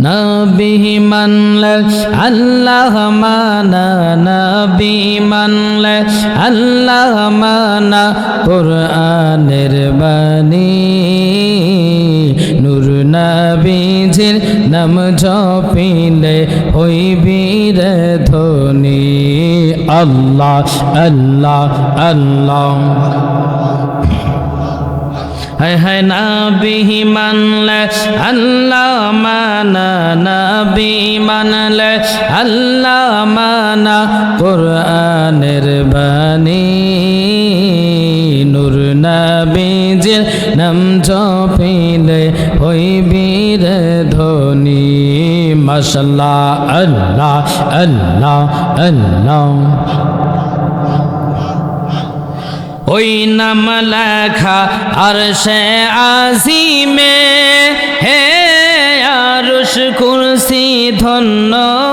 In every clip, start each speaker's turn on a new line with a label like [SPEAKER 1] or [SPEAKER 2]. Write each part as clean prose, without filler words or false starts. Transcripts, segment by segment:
[SPEAKER 1] নবী মানলে আল্লাহ মানা, নবী মানলে আল্লাহ মানা, কুরআনের বাণী নূর নবীজির নাম জপিলে হইবি রে ধনী। আল্লাহ আল্লাহ আল্লাহ হায় হায় নবী মানলে আল্লাহ মানা, নবী মানলে আল্লাহ মানা, কুরআনের বাণী নূর নবীজির নাম জপিলে হইবি রে ধনী। মাশাআল্লাহ আল্লাহ আল্লাহ আল্লাহ। ওই নাম লেখা আরশে আজিমে, হে আরশ কুরসি ধন্য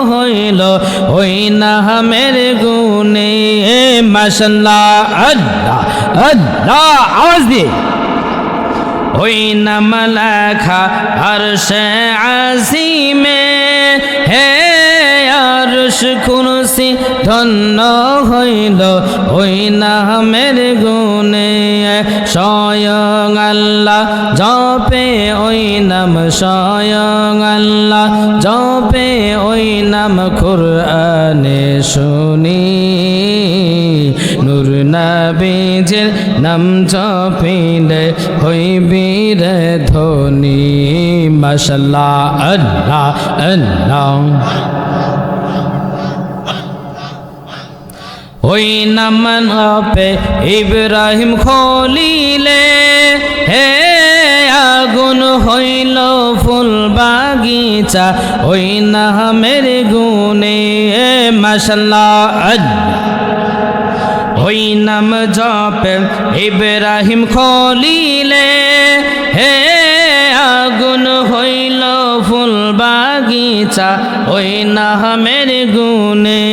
[SPEAKER 1] হইল ওই নামের গুণে। মাশাআল্লাহ আল্লাহ আল্লাহ, আওয়াজ দিয়ে। ওই নাম লেখা আরশে আজিমে, হে আরশ কুরসি ধন্য হইল ওই নামের গুণে। স্বয়ং আল্লাহ জপে ওই নাম, স্বয়ং আল্লাহ জপে ওই নাম, কুরআনে শুনি নূর নবীজির নাম জপিলে হইবি রে ধনী। মাশাআল্লাহ আল্লাহ আল্লাহ। ওই নাম জপে ইব্রাহিম খলিলে, হে আগুন হইল ফুল বাগিচা ওই নামের গুণে। মাশাআল্লাহ আল্লাহ। ওই নাম জপে ইব্রাহিম খলিলে, হে আগুন হইল ফুল বাগিচা ওই নামের গুণে।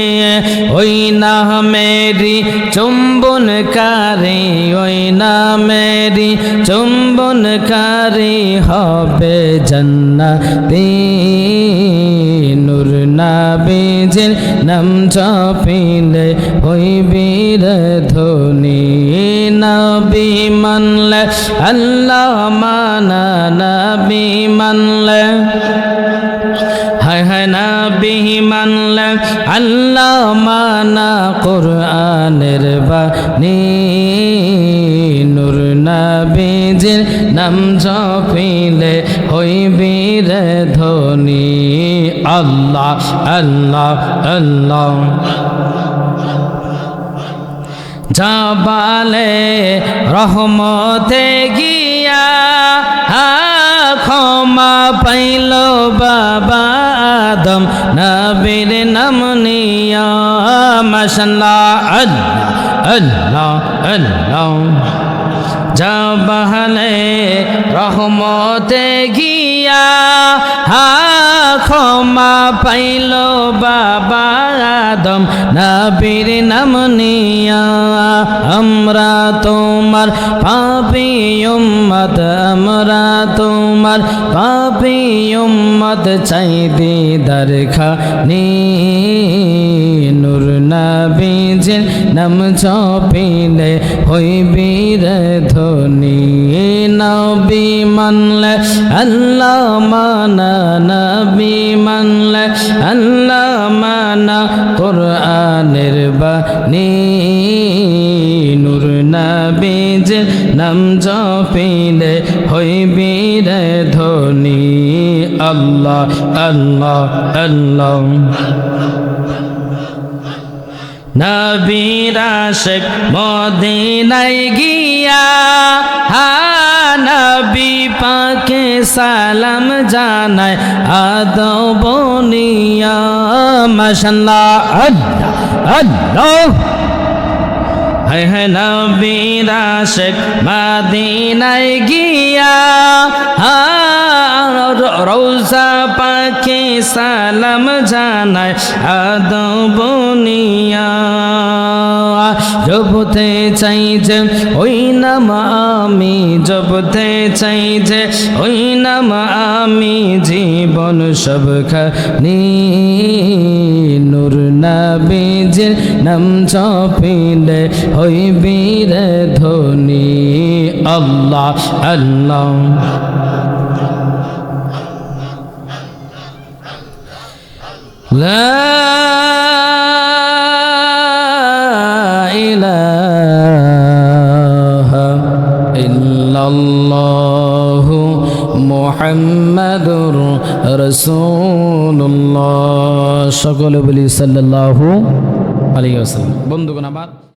[SPEAKER 1] ওই নামেরি চুম্বনকারী, ওই নামেরি চুম্বনকারী হবে জান্নাতি নূর নবীজির নাম জপিলে হইবি রে ধনী। নবী মানলে আল্লাহ মানা, নবী মানলে হায় হায় নবী মানলে আল্লাহ মানা, কুরআনের বাণী নূর নবীজির নাম জপিলে হইবি রে ধনী। আল্লাহ আল্লাহ আল্লাহ। জাবালে রহমতে গিয়া ক্ষমা পাইল বাবা আদম নবীর নাম নিয়া। মাশাআল্লাহ আল্লাহ আল্লাহ আল্লাহ। জাবালে রহমতে গিয়া ক্ষমা পাইল বাবা আদম নবীর নাম নিয়া। আমরা তোমার পাপী উম্মত, আমরা তোমার পাপী উম্মত, চাই দিদার খানি নূর নবীজির নাম জপিলে হইবি রে ধনী। নবী মানলে আল্লাহ মানা, নবী মানলে আল্লাহ মানা, কুরআনের বাণী নূর নবীজির নাম জপিলে হইবি রে ধনী। আল্লাহ আল্লাহ আল্লাহ। নবীর আশিক মদিনায় গিয়া নবী পাকে সালাম জানায় আদবনিয়া। মাশাআল্লাহ আল্লাহ আল্লাহ। হায় হায় নবীর আশিক মদিনায় গিয়া রওজা পাকে সালাম জানায় আদবনিয়া। জপতে চাই যে ওই নাম আমি, জপতে চাই যে ওই নাম আমি, জীবন সবখানি নূর নবীজির নাম জপিলে হইবি রে ধনী। আল্লাহ আল্লাহ লা ইলাহা ইল্লাল্লাহু মুহাম্মাদুর রাসূলুল্লাহ। সকলে বলি সাল্লাল্লাহু আলাইহি ওয়াসাল্লাম। বন্ধুগণ আমার